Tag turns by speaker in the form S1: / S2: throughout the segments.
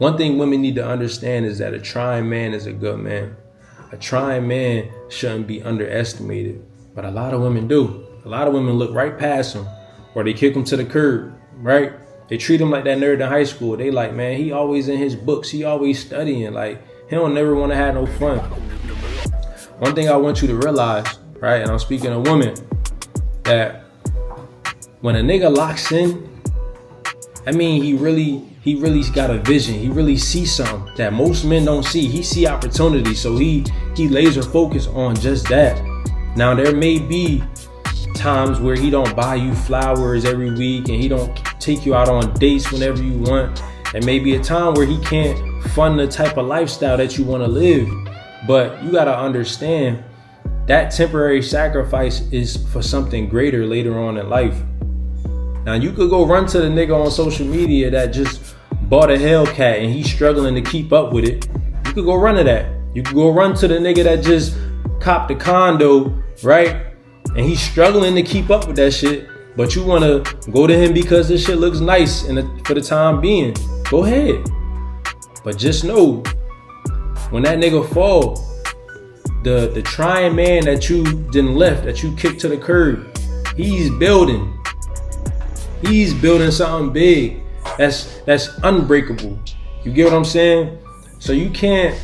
S1: One thing women need to understand is that a trying man is a good man. A trying man shouldn't be underestimated, but a lot of women do. A lot of women look right past him, or they kick him to the curb, right? They treat him like that nerd in high school. They like, man, he always in his books. He always studying. Like, he don't never want to have no fun. One thing I want you to realize, right, and I'm speaking to women, that when a nigga locks in, I mean, he really got a vision. He really sees something that most men don't see. He see opportunity, so he laser focus on just that. Now, there may be times where he don't buy you flowers every week and he don't take you out on dates whenever you want. There may be a time where he can't fund the type of lifestyle that you want to live. But you got to understand that temporary sacrifice is for something greater later on in life. Now, you could go run to the nigga on social media that just bought a Hellcat and he's struggling to keep up with it. You could go run to that. You could go run to the nigga that just copped a condo, right? And he's struggling to keep up with that shit. But you want to go to him because this shit looks nice for the time being. Go ahead. But just know, when that nigga fall, the trying man that you didn't left, that you kicked to the curb, he's building something big that's unbreakable. You get what I'm saying? So you can't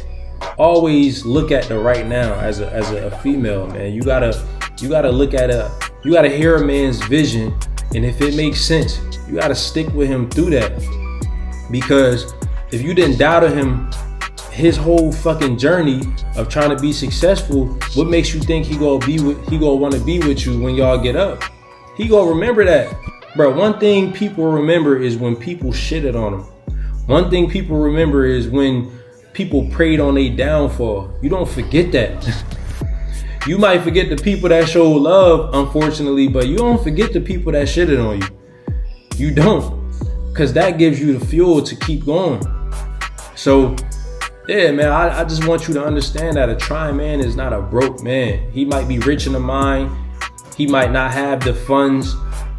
S1: always look at the right now as a female, man. You gotta look at you gotta hear a man's vision, and if it makes sense, you gotta stick with him through that. Because if you didn't doubt him his whole fucking journey of trying to be successful, what makes you think he gonna want to be with you when y'all get up? He gonna remember that. Bro, one thing people remember is when people shitted on him. One thing people remember is when people preyed on their downfall. You don't forget that. You might forget the people that show love, unfortunately, but you don't forget the people that shitted on you. You don't. Because that gives you the fuel to keep going. So, yeah, man, I just want you to understand that a trying man is not a broke man. He might be rich in the mind. He might not have the funds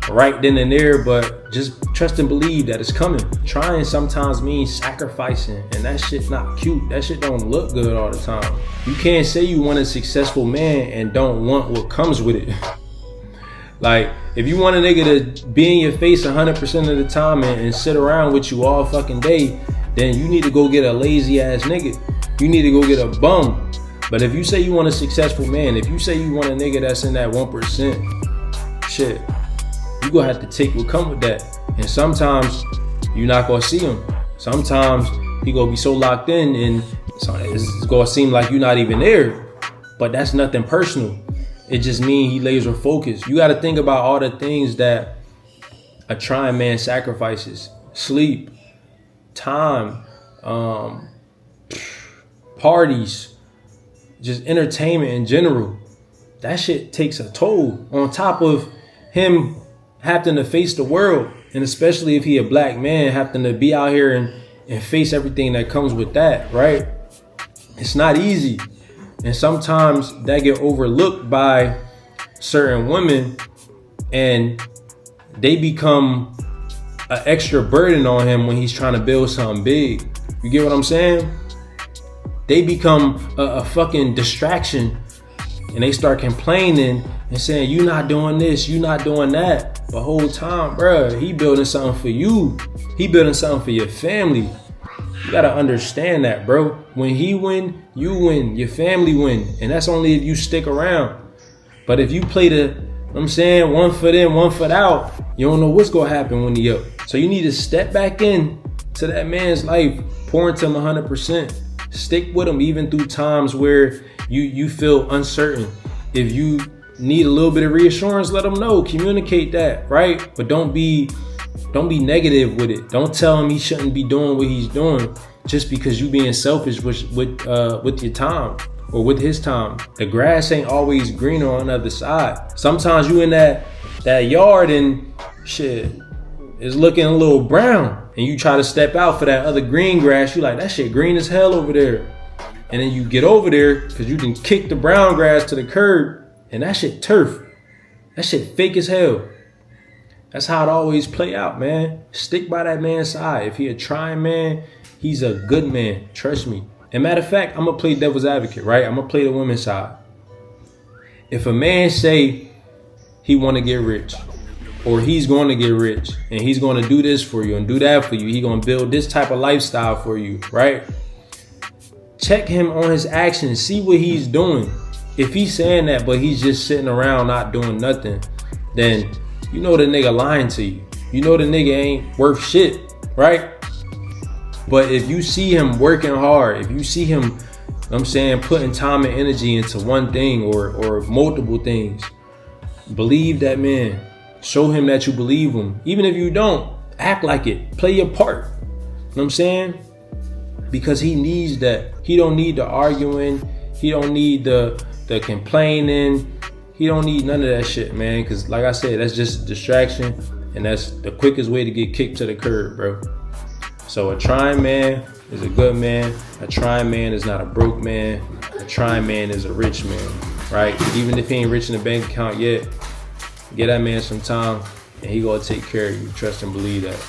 S1: right then and there, but just trust and believe that it's coming. Trying sometimes means sacrificing, and that shit not cute. That shit don't look good all the time. You can't say you want a successful man and don't want what comes with it. Like, if you want a nigga to be in your face 100% of the time and sit around with you all fucking day, then you need to go get a lazy ass nigga. You need to go get a bum. But if you say you want a successful man, if you say you want a nigga that's in that 1%, shit, you gonna have to take what come with that. And sometimes you're not gonna see him. Sometimes he gonna be so locked in and it's gonna seem like you're not even there. But that's nothing personal. It just means he laser focused. You gotta think about all the things that a trying man sacrifices. Sleep, time, parties, just entertainment in general. That shit takes a toll, on top of him having to face the world, and especially if he a black man, having to be out here and face everything that comes with that, right? It's not easy. And sometimes that get overlooked by certain women, and they become an extra burden on him when he's trying to build something big. You get what I'm saying? They become a fucking distraction, and they start complaining and saying, you not doing this, you not doing that. The whole time, bruh, he building something for you. He building something for your family. You gotta understand that, bro. When he win, you win, your family win. And that's only if you stick around. But if you play one foot in, one foot out, you don't know what's gonna happen when he up. So you need to step back in to that man's life, pour into him 100%. Stick with him even through times where you feel uncertain. If you need a little bit of reassurance, let him know. Communicate that, right? But don't be negative with it. Don't tell him he shouldn't be doing what he's doing just because you being selfish with your time or with his time. The grass ain't always greener on the other side. Sometimes you in that yard and shit is looking a little brown, and you try to step out for that other green grass. You like, that shit green as hell over there. And then you get over there because you can kick the brown grass to the curb, and that shit turf. That shit fake as hell. That's how it always play out, man. Stick by that man's side. If he a trying man, He's a good man. Trust me. And matter of fact, I'm gonna play devil's advocate, right? I'm gonna play the women's side. If a man say he want to get rich, or he's going to get rich, and he's going to do this for you and do that for you, he going to build this type of lifestyle for you, right? Check him on his actions. See what he's doing. If he's saying that, but he's just sitting around not doing nothing, then you know the nigga lying to you. You know the nigga ain't worth shit, right? But if you see him working hard, if you see him, I'm saying, putting time and energy into one thing or multiple things, believe that man. Show him that you believe him. Even if you don't, act like it. Play your part. You know what I'm saying? Because he needs that. He don't need the arguing. He don't need the complaining. He don't need none of that shit, man. Because like I said, that's just a distraction. And that's the quickest way to get kicked to the curb, bro. So a trying man is a good man. A trying man is not a broke man. A trying man is a rich man, right? Even if he ain't rich in the bank account yet, get that man some time and he gonna take care of you. Trust and believe that.